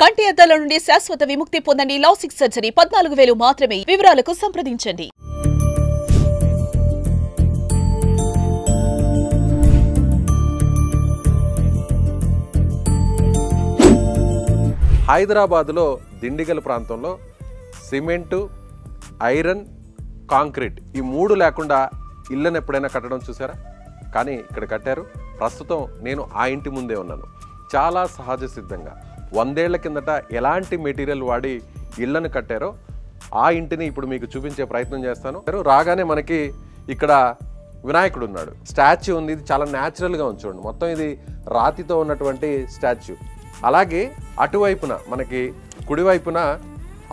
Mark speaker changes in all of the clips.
Speaker 1: కంటి అద్దాల నుండి శాశ్వత విముక్తి పొందండి. లాసిక్ సర్జరీ 14,000 మాత్రమే. వివరాలకు సంప్రదించండి.
Speaker 2: హైదరాబాద్లో దిండిగల్ ప్రాంతంలో సిమెంటు, ఐరన్, కాంక్రీట్ ఈ మూడు లేకుండా ఇళ్ళను ఎప్పుడైనా కట్టడం చూసారా? కానీ ఇక్కడ కట్టారు. ప్రస్తుతం నేను ఆ ఇంటి ముందే ఉన్నాను. చాలా సహజ సిద్ధంగా 100 ఏళ్ల కిందట ఎలాంటి మెటీరియల్ వాడి ఇళ్లను కట్టారో ఆ ఇంటిని ఇప్పుడు మీకు చూపించే ప్రయత్నం చేస్తాను. రాగానే మనకి ఇక్కడ వినాయకుడు ఉన్నాడు, స్టాచ్యూ ఉంది. ఇది చాలా న్యాచురల్గా ఉంది చూడండి. మొత్తం ఇది రాతితో ఉన్నటువంటి స్టాచ్యూ. అలాగే అటువైపున మనకి కుడివైపున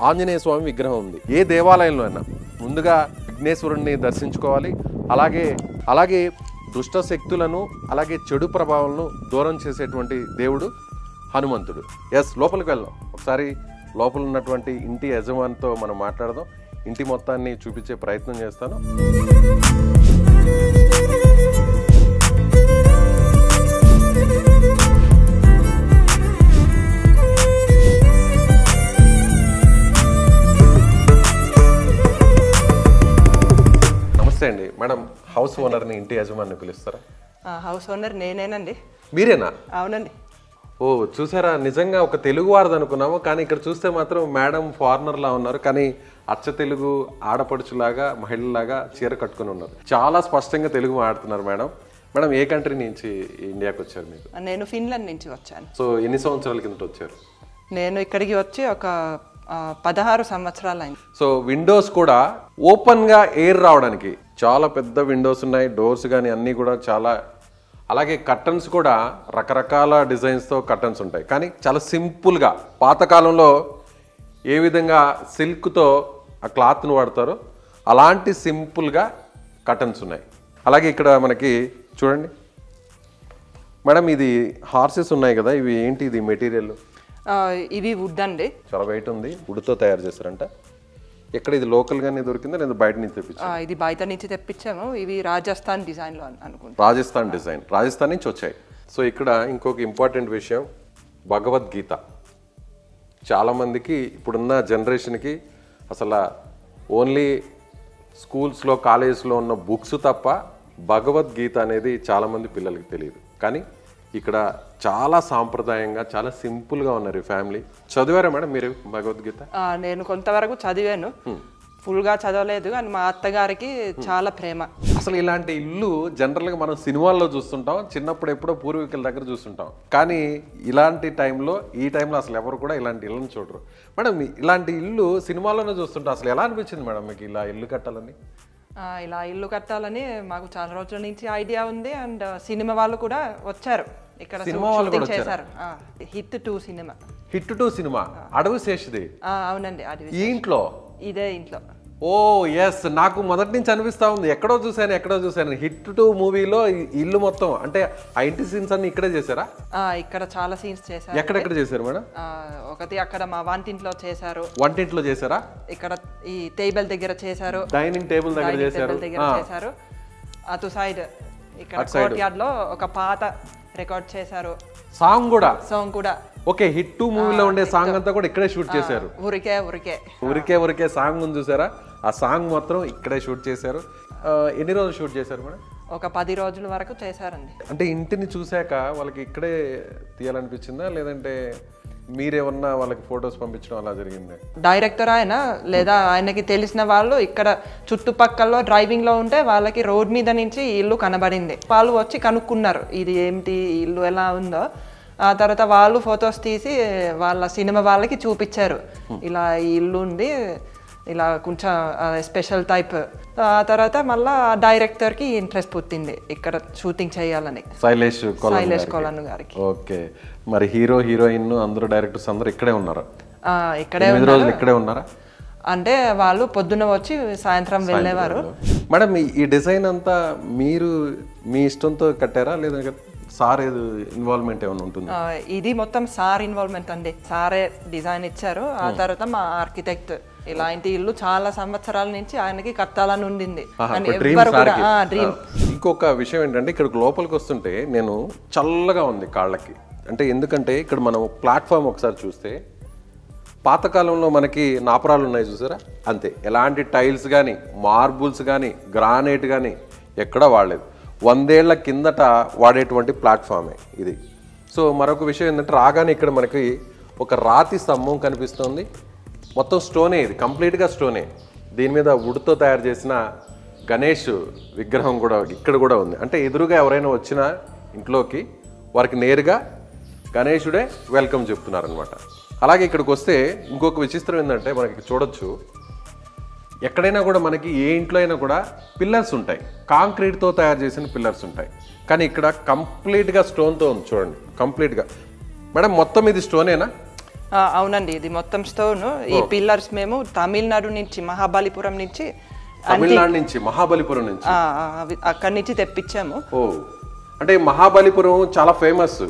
Speaker 2: ఆంజనేయ స్వామి విగ్రహం ఉంది. ఏ దేవాలయంలో అయినా ముందుగా విఘ్నేశ్వరుణ్ణి దర్శించుకోవాలి. అలాగే దుష్ట శక్తులను అలాగే చెడు ప్రభావాలను దూరం చేసేటువంటి దేవుడు హనుమంతుడు. లోపలికి వెళ్దాం. ఒకసారి లోపల ఉన్నటువంటి ఇంటి యజమానితో మనం మాట్లాడదాం. ఇంటి మొత్తాన్ని చూపించే ప్రయత్నం చేస్తాను. నమస్తే అండి మేడం. హౌస్ ఓనర్ని, ఇంటి యజమాని పిలుస్తారా?
Speaker 3: హౌస్ ఓనర్ నేనేనండి.
Speaker 2: మీరేనా?
Speaker 3: అవునండి.
Speaker 2: ఓ చూసారా, నిజంగా ఒక తెలుగు వారిది అనుకున్నాము. కానీ ఇక్కడ చూస్తే మాత్రం మేడం ఫారినర్లా ఉన్నారు. కానీ అచ్చ తెలుగు ఆడపడుచులాగా, మహిళలాగా చీర కట్టుకుని ఉన్నారు. చాలా స్పష్టంగా తెలుగు మాట్లాడుతున్నారు మేడం. మేడం ఏ కంట్రీ నుంచి ఇండియాకి వచ్చారు మీరు?
Speaker 3: నేను ఫిన్లాండ్ నుంచి వచ్చాను.
Speaker 2: సో ఎన్ని సంవత్సరాల కిందట వచ్చారు?
Speaker 3: నేను ఇక్కడికి వచ్చి ఒక 16 సంవత్సరాలు అయింది.
Speaker 2: సో విండోస్ కూడా ఓపెన్గా ఎయిర్ రావడానికి చాలా పెద్ద విండోస్ ఉన్నాయి. డోర్స్ కానీ అన్నీ కూడా చాలా. అలాగే కర్టన్స్ కూడా రకరకాల డిజైన్స్తో కర్టన్స్ ఉంటాయి. కానీ చాలా సింపుల్గా పాతకాలంలో ఏ విధంగా సిల్క్తో ఆ క్లాత్ను వాడతారో అలాంటి సింపుల్గా కర్టన్స్ ఉన్నాయి. అలాగే ఇక్కడ మనకి చూడండి మేడం, ఇది హార్సెస్ ఉన్నాయి కదా, ఇవి ఏంటి? ఇది మెటీరియల్
Speaker 3: ఇవి వుడ్ అండి.
Speaker 2: చాలా వెయిట్ ఉంది. వుడ్తో తయారు చేస్తారంట. ఎక్కడ ఇది లోకల్గానే దొరికిందా లేదా బయట నుంచి తెప్పించారు?
Speaker 3: ఇది బయట నుంచి తెప్పించాము. ఇవి రాజస్థాన్ డిజైన్లో అనుకుంటా.
Speaker 2: రాజస్థాన్ డిజైన్, రాజస్థాన్ నుంచి వచ్చాయి. సో ఇక్కడ ఇంకొక ఇంపార్టెంట్ విషయం, భగవద్గీత. చాలామందికి ఇప్పుడున్న జనరేషన్కి అసలు ఓన్లీ స్కూల్స్లో, కాలేజెస్లో ఉన్న బుక్స్ తప్ప భగవద్గీత అనేది చాలామంది పిల్లలకి తెలియదు. కానీ ఇక్కడ చాలా సాంప్రదాయంగా, చాలా సింపుల్గా ఉన్నారు ఈ ఫ్యామిలీ. చదివారా మేడం మీరు భగవద్గీత?
Speaker 3: నేను కొంతవరకు చదివాను, ఫుల్గా చదవలేదు. కానీ మా అత్తగారికి చాలా ప్రేమ.
Speaker 2: అసలు ఇలాంటి ఇల్లు జనరల్గా మనం సినిమాల్లో చూస్తుంటాం, చిన్నప్పుడు ఎప్పుడో పూర్వీకుల దగ్గర చూస్తుంటాం. కానీ ఈ టైంలో అసలు ఎవరు కూడా ఇలాంటి ఇళ్ళని చూడరు. మేడం ఇలాంటి ఇల్లు సినిమాల్లోనే చూస్తుంటాం. అసలు ఎలా అనిపించింది మేడం మీకు ఇలా ఇల్లు కట్టాలని?
Speaker 3: ఇలా ఇల్లు కట్టాలని మాకు చాలా రోజుల నుంచి ఐడియా ఉంది. అండ్ సినిమా వాళ్ళు కూడా వచ్చారు ఇక్కడ, షూటింగ్ చేశారు. Hit 2 cinema. హిట్ 2 సినిమా
Speaker 2: అడవి శేషుది.
Speaker 3: అవునండి, అడవి.
Speaker 2: ఈ ఇంట్లో,
Speaker 3: ఇదే ఇంట్లో.
Speaker 2: ఓ ఎస్, నాకు మొదటి నుంచి అనిపిస్తా ఉంది ఎక్కడో చూసాను. హిట్ 2 మూవీలో ఇల్లు మొత్తం అంటే ఆ ఇంటి సీన్స్ అన్ని ఇక్కడే చేశారా?
Speaker 3: ఇక్కడ చాలా సీన్స్ చేశారు.
Speaker 2: ఎక్కడెక్కడ చేశారు మేడం?
Speaker 3: ఒకటి అక్కడ మా వంటింట్లో చేశారు.
Speaker 2: వంటింట్లో చేశారా?
Speaker 3: ఇక్కడ ఈ టేబుల్ దగ్గర చేశారు.
Speaker 2: డైనింగ్ టేబుల్ దగ్గర
Speaker 3: చేశారు. అటు సైడ్ ఇక్కడ కోర్ట్యార్డ్ లో ఒక పాత రికార్డ్ చేశారు. సాంగ్ కూడా
Speaker 2: ఓకే. హిట్ 2 మూవీలో ఉండే సాంగ్ అంతా కూడా ఇక్కడే షూట్ చేశారు. ఊరికే సాంగ్ ఉంది చూసారా? ఆ సాంగ్ మొత్తం ఇక్కడే షూట్ చేశారు. ఎన్ని రోజులు షూట్ చేశారు మేడం?
Speaker 3: ఒక 10 రోజుల వరకు చేశారండి.
Speaker 2: అంటే ఇంటిని చూశాక వాళ్ళకి ఇక్కడే తీయాలనిపించిందా, లేదంటే మీరేమన్నా వాళ్ళకి ఫొటోస్ పంపించడం అలా జరిగింది?
Speaker 3: డైరెక్టర్ ఆయన లేదా ఆయనకి తెలిసిన వాళ్ళు ఇక్కడ చుట్టుపక్కల డ్రైవింగ్ లో ఉంటే వాళ్ళకి రోడ్ మీద నుంచి ఇల్లు కనబడింది. వాళ్ళు వచ్చి కనుక్కున్నారు ఇది ఏంటి, ఇల్లు ఎలా ఉందో. ఆ తర్వాత వాళ్ళు ఫొటోస్ తీసి వాళ్ళ సినిమా వాళ్ళకి చూపించారు. ఇలా ఈ ఇల్లు ఉంది, ఇలా కొంచెం స్పెషల్ టైప్. ఆ తర్వాత మళ్ళా డైరెక్టర్కి ఇంట్రెస్ట్ పుట్టింది ఇక్కడ షూటింగ్ చేయాలని, శైలేష్ కొలను గారికి.
Speaker 2: ఓకే. మరి హీరో, హీరోయిన్ అందరూ, డైరెక్టర్స్ అందరూ ఇక్కడే ఉన్నారు? ఇక్కడే ఉన్నారా?
Speaker 3: అంటే వాళ్ళు పొద్దున్న వచ్చి సాయంత్రం వెళ్ళేవారు.
Speaker 2: మేడం ఈ డిజైన్ అంతా మీరు మీ ఇష్టంతో కట్టారా, లేదా సార్ ఇన్వాల్వ్మెంట్ ఏమైనా ఉంటుంది?
Speaker 3: ఇది మొత్తం సార్ ఇన్వాల్వ్మెంట్ అండి. సారే డిజైన్ ఇచ్చారు. ఆ తర్వాత మా ఆర్కిటెక్ట్ ఇలాంటి ఇల్లు చాలా సంవత్సరాల నుంచి ఆయనకి కట్టాలని ఉండింది.
Speaker 2: ఇంకొక విషయం ఏంటంటే ఇక్కడ లోపలికి వస్తుంటే నేను చల్లగా ఉంది కాళ్ళకి. అంటే ఎందుకంటే ఇక్కడ మనం ప్లాట్ఫామ్ ఒకసారి చూస్తే పాతకాలంలో మనకి నాపరాలు ఉన్నాయి చూసారా, అంతే. ఎలాంటి టైల్స్ కానీ మార్బుల్స్ కానీ గ్రానైట్ కానీ ఎక్కడా వాడలేదు. 100 ఏళ్ల కిందట వాడేటువంటి ప్లాట్ఫామే ఇది. సో మరొక విషయం ఏంటంటే రాగానే ఇక్కడ మనకి ఒక రాతి స్తంభం కనిపిస్తుంది. మొత్తం స్టోనే, ఇది కంప్లీట్గా స్టోనే. దీని మీద వుడ్తో తయారు చేసిన గణేష్ విగ్రహం కూడా ఇక్కడ కూడా ఉంది. అంటే ఎదురుగా ఎవరైనా వచ్చినా ఇంట్లోకి వారికి నేరుగా గణేశుడే వెల్కమ్ చెప్తున్నారనమాట. అలాగే ఇక్కడికి వస్తే ఇంకొక విచిత్రం ఏంటంటే మనకి చూడొచ్చు, ఎక్కడైనా కూడా మనకి ఏ ఇంట్లో అయినా కూడా పిల్లర్స్ ఉంటాయి, కాంక్రీట్తో తయారు చేసిన పిల్లర్స్ ఉంటాయి. కానీ ఇక్కడ కంప్లీట్గా స్టోన్తో ఉంది చూడండి, కంప్లీట్గా. మేడం మొత్తం ఇది స్టోనేనా?
Speaker 3: అవునండి, ఇది మొత్తం స్టోన్. ఈ పిల్లర్స్ మేము తమిళనాడు నుంచి, మహాబలిపురం నుంచి,
Speaker 2: మహాబలిపురం నుంచి
Speaker 3: అక్కడి నుంచి తెప్పించాము.
Speaker 2: ఓ, అంటే మహాబలిపురం చాలా ఫేమస్,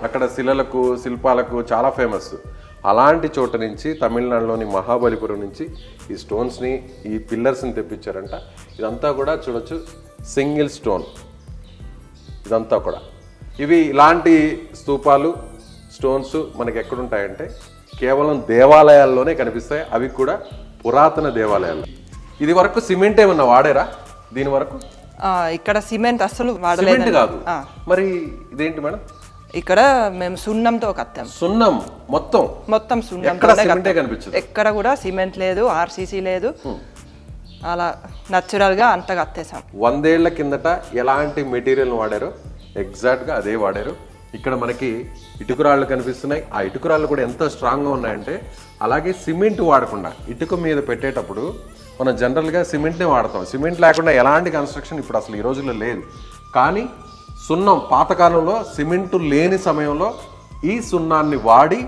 Speaker 2: అక్కడ శిలలకు శిల్పాలకు చాలా ఫేమస్. అలాంటి చోట నుంచి తమిళనాడులోని మహాబలిపురం నుంచి ఈ స్టోన్స్ని, ఈ పిల్లర్స్ని తెప్పించారంట. ఇదంతా కూడా చూడొచ్చు సింగిల్ స్టోన్, ఇదంతా కూడా. ఇవి ఇలాంటి స్తూపాలు స్టోన్స్ మనకి ఎక్కడుంటాయంటే కేవలం దేవాలయాల్లోనే కనిపిస్తాయి, అవి కూడా పురాతన దేవాలయాల్లో. ఇది వరకు సిమెంట్ ఏమన్నా వాడారా దీని వరకు?
Speaker 3: ఇక్కడ సిమెంట్ అసలు వాడలేదు
Speaker 2: కాదు. మరి ఇదేంటి మేడం?
Speaker 3: ఇక్కడ మేము సున్నంతో కట్టాం.
Speaker 2: సున్నం మొత్తం సున్నం,
Speaker 3: ఎక్కడ కూడా సిమెంట్ లేదు, ఆర్సీసీ లేదు, అలా నచురల్ గా అంతా కట్టేసాం.
Speaker 2: 100 ఏళ్ల కిందట ఎలాంటి మెటీరియల్ వాడారో ఎగ్జాక్ట్ గా అదే వాడారు. ఇక్కడ మనకి ఇటుకురాళ్ళు కనిపిస్తున్నాయి. ఆ ఇటుకురాళ్ళు కూడా ఎంత స్ట్రాంగ్ గా ఉన్నాయంటే, అలాగే సిమెంట్ వాడకుండా ఇటుక మీద పెట్టేటప్పుడు మనం జనరల్గా సిమెంట్నే వాడతాం. సిమెంట్ లేకుండా ఎలాంటి కన్స్ట్రక్షన్ ఇప్పుడు అసలు ఈ రోజుల్లో లేదు. కానీ సున్నం, పాతకాలంలో సిమెంటు లేని సమయంలో ఈ సున్నాన్ని వాడి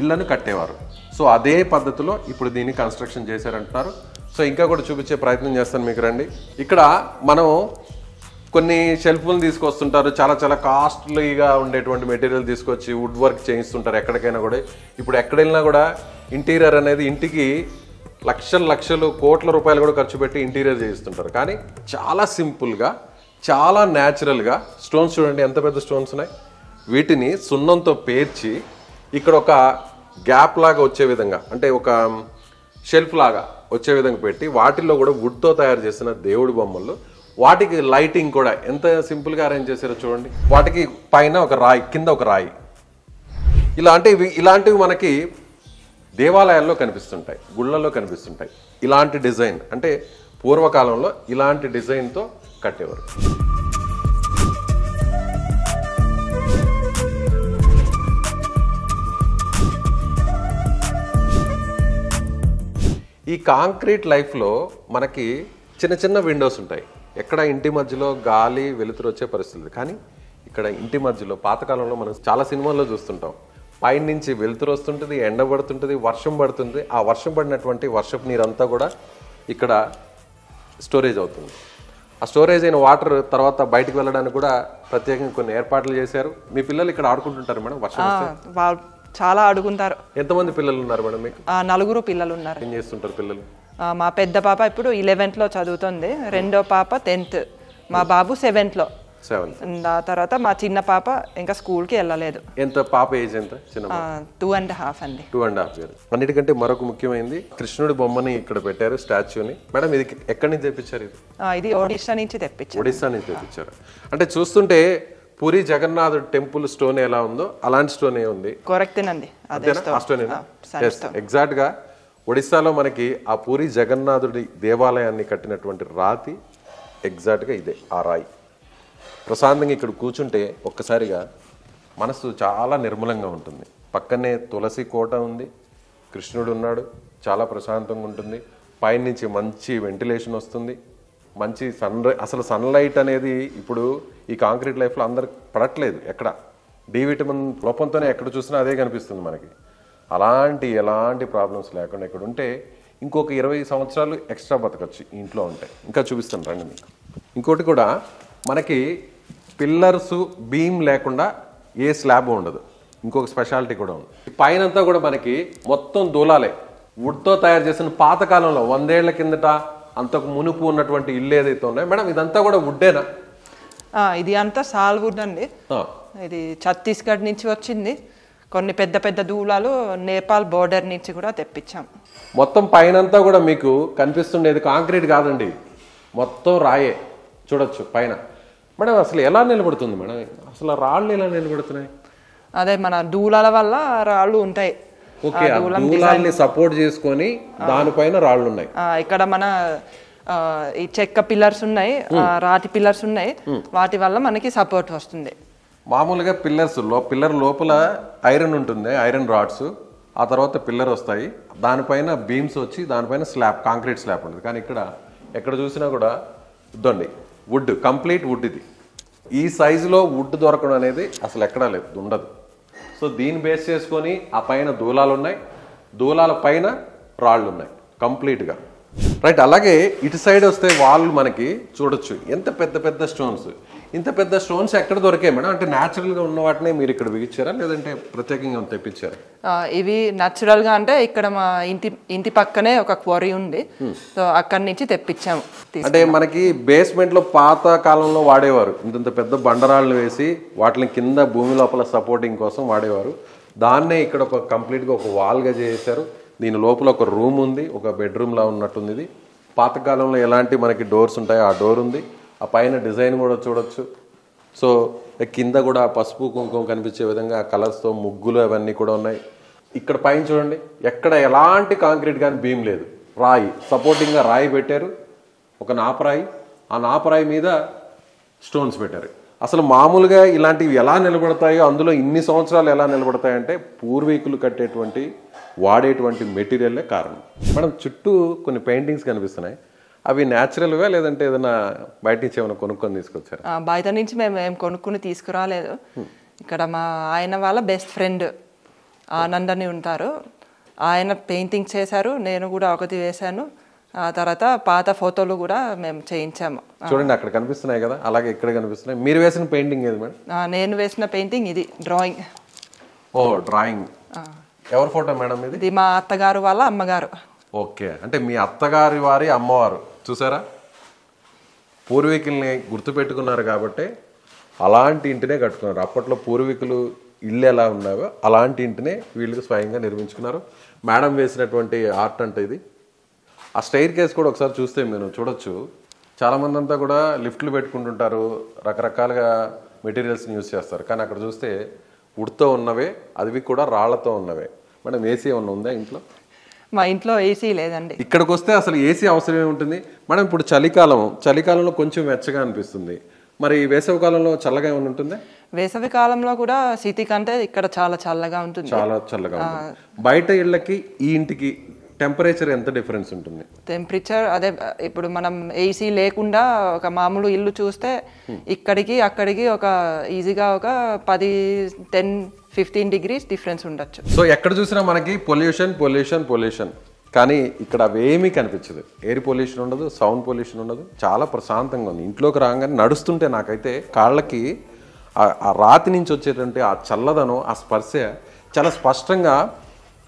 Speaker 2: ఇళ్లను కట్టేవారు. సో అదే పద్ధతిలో ఇప్పుడు దీన్ని కన్స్ట్రక్షన్ చేశారంటున్నారు. సో ఇంకా కూడా చూపించే ప్రయత్నం చేస్తాను మీకు, రండి. ఇక్కడ మనం కొన్ని షెల్ఫ్లను తీసుకొస్తుంటారు, చాలా చాలా కాస్ట్లీగా ఉండేటువంటి మెటీరియల్ తీసుకొచ్చి వుడ్ వర్క్ చేయిస్తుంటారు ఎక్కడికైనా కూడా. ఇప్పుడు ఎక్కడ వెళ్ళినా కూడా ఇంటీరియర్ అనేది ఇంటికి లక్షలు కోట్ల రూపాయలు కూడా ఖర్చు పెట్టి ఇంటీరియర్ చేయిస్తుంటారు. కానీ చాలా సింపుల్గా, చాలా న్యాచురల్గా స్టోన్స్ చూడండి ఎంత పెద్ద స్టోన్స్ ఉన్నాయి. వీటిని సున్నంతో పేర్చి ఇక్కడ ఒక గ్యాప్ లాగా వచ్చే విధంగా, అంటే ఒక షెల్ఫ్ లాగా వచ్చే విధంగా పెట్టి వాటిల్లో కూడా వుడ్తో తయారు చేసిన దేవుడి బొమ్మలు, వాటికి లైటింగ్ కూడా ఎంత సింపుల్గా అరేంజ్ చేశారో చూడండి. వాటికి పైన ఒక రాయి, కింద ఒక రాయి. ఇలాంటివి మనకి దేవాలయాల్లో కనిపిస్తుంటాయి, గుళ్ళల్లో కనిపిస్తుంటాయి. ఇలాంటి డిజైన్ అంటే పూర్వకాలంలో ఇలాంటి డిజైన్తో కట్టేవారు. ఈ కాంక్రీట్ లైఫ్లో మనకి చిన్న చిన్న విండోస్ ఉంటాయి. ఎక్కడ ఇంటి మధ్యలో గాలి వెలుతురు వచ్చే పరిస్థితి. కానీ ఇక్కడ ఇంటి మధ్యలో పాతకాలంలో మనం చాలా సినిమాల్లో చూస్తుంటాం, పైన నుంచి వెలుతురు వస్తుంటుంది, ఎండ పడుతుంటుంది, వర్షం పడుతుంది. ఆ వర్షం పడినటువంటి వర్షపు నీరంతా కూడా ఇక్కడ స్టోరేజ్ అవుతుంది. ఆ స్టోరేజ్ అయిన వాటర్ తర్వాత బయటకు వెళ్ళడానికి కూడా ప్రత్యేకంగా కొన్ని ఏర్పాట్లు చేశారు. మీ పిల్లలు ఇక్కడ ఆడుకుంటుంటారు మేడం వర్షం వస్తే?
Speaker 3: చాలా ఆడుకుంటారు.
Speaker 2: ఎంతమంది పిల్లలు ఉన్నారు మేడం మీకు?
Speaker 3: 4 పిల్లలు ఉన్నారు.
Speaker 2: ఏం చేస్తుంటారు పిల్లలు?
Speaker 3: మా పెద్ద పాప ఇప్పుడు 11th లో చదువుతుంది, రెండో పాప 10th, మా బాబు 7th లో. తర్వాత మా చిన్న పాప ఇంకా స్కూల్కి వెళ్ళలేదు.
Speaker 2: ఎంత పాప ఏజ్ ఎంత? చిన్న
Speaker 3: 2.5 అండి.
Speaker 2: 2.5 years. అన్నిటికంటే మరొక ముఖ్యమైనది కృష్ణుడి బొమ్మని ఇక్కడ పెట్టారు, స్టాచ్యూని. మేడం ఇది ఎక్కడి నుంచి తెప్పించారు?
Speaker 3: ఇది ఒడిస్సా నుంచి తెప్పించారు.
Speaker 2: ఒడిస్సా నుంచి తెప్పించారు. అంటే చూస్తుంటే పూరి జగన్నాథుడు టెంపుల్ స్టోన్ ఎలా ఉందో అలాంటి స్టోన్ ఉంది.
Speaker 3: కరెక్టేనండి,
Speaker 2: ఎగ్జాక్ట్ గా ఒడిస్సాలో మనకి ఆ పూరి జగన్నాథుడి దేవాలయాన్ని కట్టినటువంటి రాతి ఎగ్జాక్ట్ గా ఇదే, ఆ రాయి. ప్రశాంతంగా ఇక్కడ కూర్చుంటే ఒక్కసారిగా మనసు చాలా నిర్మలంగా ఉంటుంది. పక్కనే తులసి కోట ఉంది, కృష్ణుడు ఉన్నాడు, చాలా ప్రశాంతంగా ఉంటుంది. పైనుంచి మంచి వెంటిలేషన్ వస్తుంది, మంచి అసలు సన్లైట్ అనేది ఇప్పుడు ఈ కాంక్రీట్ లైఫ్లో అందరికి పడట్లేదు. ఎక్కడ డి విటమిన్ లోపంతోనే ఎక్కడ చూసినా అదే కనిపిస్తుంది మనకి. ఎలాంటి ప్రాబ్లమ్స్ లేకుండా ఇక్కడ ఉంటే ఇంకొక 20 సంవత్సరాలు ఎక్స్ట్రా బతకచ్చు ఇంట్లో ఉంటే. ఇంకా చూపిస్తాను రండి మీకు. ఇంకోటి కూడా మనకి పిల్లర్స్ బీమ్ లేకుండా ఏ స్లాబ్ ఉండదు. ఇంకొక స్పెషాలిటీ కూడా ఉంది. పైనంతా కూడా మనకి మొత్తం దూలాలే, వుడ్తో తయారు చేసిన పాతకాలంలో 100 ఏళ్ల కిందట అంతకు మునుపు ఉన్నటువంటి ఇల్లు ఏదైతే ఉన్నాయో మేడం ఇదంతా కూడా వుడ్డేనా?
Speaker 3: ఇది అంతా సాల్ వుడ్ అండి. ఇది ఛత్తీస్గఢ్ నుంచి వచ్చింది. కొన్ని పెద్ద పెద్ద దూలాలు నేపాల్ బోర్డర్ నుంచి కూడా తెప్పించాం.
Speaker 2: మొత్తం పైనంతా కూడా మీకు కనిపిస్తుండేది కాంక్రీట్ కాదండి, మొత్తం రాయే. చూడొచ్చు పైన. మేడం అసలు ఎలా నిలబడుతుంది మేడం? అసలు రాళ్ళు ఎలా నిలబడుతున్నాయి?
Speaker 3: అదే మన దూలాల వల్ల రాళ్ళు ఉంటాయి.
Speaker 2: ఓకే, దూలాల్ని సపోర్ట్ చేసుకొని దానిపైన రాళ్ళు ఉన్నాయి.
Speaker 3: ఇక్కడ మన ఈ చెక్క పిల్లర్స్ ఉన్నాయి, రాతి పిల్లర్స్ ఉన్నాయి, వాటి వల్ల మనకి సపోర్ట్ వస్తుంది.
Speaker 2: మామూలుగా పిల్లర్ లోపల ఐరన్ ఉంటుంది, ఐరన్ రాడ్స్, ఆ తర్వాత పిల్లర్ వస్తాయి, దానిపైన బీమ్స్ వచ్చి దానిపైన స్లాబ్, కాంక్రీట్ స్లాబ్ ఉంటుంది. కానీ ఇక్కడ ఎక్కడ చూసినా కూడా ఇద్దండి వుడ్, కంప్లీట్ వుడ్. ఇది ఈ సైజులో వుడ్ దొరకడం అనేది అసలు ఎక్కడా లేదు, ఉండదు. సో దీన్ని బేస్ చేసుకొని ఆ పైన దూలాలు ఉన్నాయి, దూలాల పైన రాళ్ళు ఉన్నాయి కంప్లీట్గా. రైట్. అలాగే ఇటు సైడ్ వస్తే వాళ్ళు మనకి చూడొచ్చు ఎంత పెద్ద పెద్ద స్టోన్స్. ఇంత పెద్ద స్టోన్స్ ఎక్కడ దొరికాయి మేడం? అంటే న్యాచురల్గా ఉన్న వాటినే మీరు ఇక్కడ బిగించారా లేదంటే ప్రత్యేకంగా తెప్పించారా?
Speaker 3: ఇవి న్యాచురల్గా అంటే ఇక్కడ మా ఇంటి పక్కనే ఒక క్వారీ ఉంది, సో అక్కడి నుంచి తెప్పించాము.
Speaker 2: అంటే మనకి బేస్మెంట్లో పాత కాలంలో వాడేవారు, ఇంత పెద్ద బండరాళ్ళు వేసి వాటిని కింద భూమి లోపల సపోర్టింగ్ కోసం వాడేవారు. దాన్నే ఇక్కడ ఒక కంప్లీట్గా ఒక వాల్గా చేశారు. దీని లోపల ఒక రూమ్ ఉంది, ఒక బెడ్రూమ్లా ఉన్నట్టుంది. ఇది పాతకాలంలో ఎలాంటి మనకి డోర్స్ ఉంటాయో ఆ డోర్ ఉంది. ఆ పైన డిజైన్ కూడా చూడొచ్చు. సో కింద కూడా పసుపు కుంకుమ కనిపించే విధంగా కలర్స్తో ముగ్గులు అవన్నీ కూడా ఉన్నాయి. ఇక్కడ పైన చూడండి, ఎక్కడ ఎలాంటి కాంక్రీట్ కానీ బీమ్ లేదు, రాయి సపోర్టింగ్గా రాయి పెట్టారు, ఒక నాపరాయి, ఆ నాపరాయి మీద స్టోన్స్ పెట్టారు. అసలు మామూలుగా ఇలాంటివి ఎలా నిలబడతాయో, అందులో ఇన్ని సంవత్సరాలు ఎలా నిలబడతాయంటే పూర్వీకులు కట్టేటువంటి వాడేటువంటి మెటీరియల్లే కారణం. మనం చుట్టూ కొన్ని పెయింటింగ్స్ కనిపిస్తున్నాయి, అవి న్యాచురల్గా లేదంటే ఏదైనా బయట నుంచి ఏమైనా కొనుక్కొని తీసుకొచ్చారు?
Speaker 3: బయట నుంచి మేము ఏం కొనుక్కుని తీసుకురాలేదు. ఇక్కడ మా ఆయన వాళ్ళ బెస్ట్ ఫ్రెండ్ ఆనంద్ అని ఉంటారు, ఆయన పెయింటింగ్ చేశారు, నేను కూడా ఒకటి వేశాను. ఆ తర్వాత పాత ఫోటోలు కూడా మేము చేయించాము.
Speaker 2: చూడండి అక్కడ కనిపిస్తున్నాయి కదా, అలాగే ఇక్కడ కనిపిస్తున్నాయి. మీరు వేసిన పెయింటింగ్ ఏది మేడం?
Speaker 3: నేను వేసిన పెయింటింగ్ ఇది డ్రాయింగ్.
Speaker 2: ఓ డ్రాయింగ్. ఎవరి ఫోటో మేడం ఇది?
Speaker 3: ఇది మా అత్తగారు వాళ్ళ అమ్మగారు.
Speaker 2: ఓకే, అంటే మీ అత్తగారి వారి అమ్మవారు. చూసారా, పూర్వీకుల్ని గుర్తుపెట్టుకున్నారు కాబట్టి అలాంటి ఇంటినే కట్టుకున్నారు. అప్పట్లో పూర్వీకులు ఇల్లు ఎలా ఉన్నాయో అలాంటి ఇంటినే వీళ్ళకి స్వయంగా నిర్మించుకున్నారు. మేడం వేసినటువంటి ఆర్ట్ అంటే ఇది. ఆ స్టైర్ కేస్ కూడా ఒకసారి చూస్తే మీరు చూడొచ్చు, చాలామంది అంతా కూడా లిఫ్ట్లు పెట్టుకుంటుంటారు, రకరకాలుగా మెటీరియల్స్ని యూజ్ చేస్తారు. కానీ అక్కడ చూస్తే వుడ్తో ఉన్నవే, అవి కూడా రాళ్లతో ఉన్నవే. మేడం ఏసీ ఏమన్నా ఉందా ఇంట్లో?
Speaker 3: మా ఇంట్లో ఏసీ లేదండి.
Speaker 2: ఇక్కడికి వస్తే అసలు ఏసీ అవసరం ఏముంటుంది మేడం? ఇప్పుడు చలికాలంలో కొంచెం వెచ్చగా అనిపిస్తుంది, మరి వేసవి కాలంలో చల్లగా ఏమైనా ఉంటుందా?
Speaker 3: వేసవి కాలంలో కూడా సిటీ కంటే ఇక్కడ చాలా చల్లగా ఉంటుంది.
Speaker 2: చాలా చల్లగా ఉంటుంది. బయట ఇళ్ళకి ఈ ఇంటికి టెంపరేచర్ ఎంత డిఫరెన్స్ ఉంటుంది?
Speaker 3: టెంపరేచర్ అదే, ఇప్పుడు మనం ఏసీ లేకుండా ఒక మామూలు ఇల్లు చూస్తే ఇక్కడికి అక్కడికి ఒక ఈజీగా ఒక 10-15 డిగ్రీస్ డిఫరెన్స్ ఉండొచ్చు.
Speaker 2: సో ఎక్కడ చూసినా మనకి పొల్యూషన్, కానీ ఇక్కడ అవేమీ కనిపించదు. ఎయిర్ పొల్యూషన్ ఉండదు, సౌండ్ పొల్యూషన్ ఉండదు, చాలా ప్రశాంతంగా ఉంది. ఇంట్లోకి రాగానే నడుస్తుంటే నాకైతే కాళ్ళకి ఆ రాతి నుంచి వచ్చేటువంటి ఆ చల్లదనం, ఆ స్పర్శ చాలా స్పష్టంగా,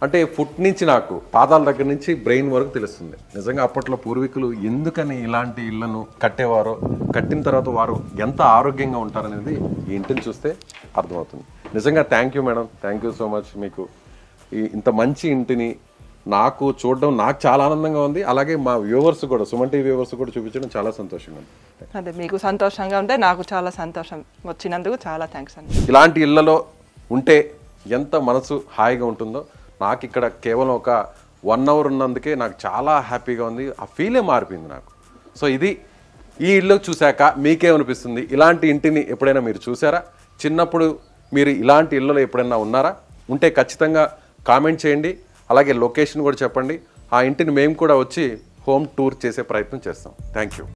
Speaker 2: అంటే ఫుట్ నుంచి నాకు పాదాల దగ్గర నుంచి బ్రెయిన్ వరకు తెలుస్తుంది. నిజంగా అప్పట్లో పూర్వీకులు ఎందుకని ఇలాంటి ఇళ్లను కట్టేవారో, కట్టిన తర్వాత వారు ఎంత ఆరోగ్యంగా ఉంటారనేది ఈ ఇంటిని చూస్తే అర్థమవుతుంది. నిజంగా thank you madam, thank you so much. మీకు ఇంత మంచి ఇంటిని నాకు చూడడం నాకు చాలా ఆనందంగా ఉంది. అలాగే మా వ్యూవర్స్ కూడా, సుమన్ టీవీ వ్యూవర్స్ కూడా చూపించడం చాలా సంతోషంగా ఉంది.
Speaker 3: అదే మీకు సంతోషంగా ఉంటే నాకు చాలా సంతోషం, వచ్చినందుకు చాలా థ్యాంక్స్ అండి.
Speaker 2: ఇలాంటి ఇళ్లలో ఉంటే ఎంత మనసు హాయిగా ఉంటుందో, నాకు ఇక్కడ కేవలం ఒక 1 అవర్ ఉన్నందుకే నాకు చాలా హ్యాపీగా ఉంది. ఆ ఫీలే మారిపోయింది నాకు. సో ఇది ఈ ఇల్లు చూశాక మీకేమనిపిస్తుంది? ఇలాంటి ఇంటిని ఎప్పుడైనా మీరు చూసారా? చిన్నప్పుడు మీరు ఇలాంటి ఇళ్ళలో ఎప్పుడైనా ఉన్నారా? ఉంటే ఖచ్చితంగా కామెంట్ చేయండి. అలాగే లొకేషన్ కూడా చెప్పండి. ఆ ఇంటిని మేము కూడా వచ్చి హోమ్ టూర్ చేసే ప్రయత్నం చేస్తాం. Thank you.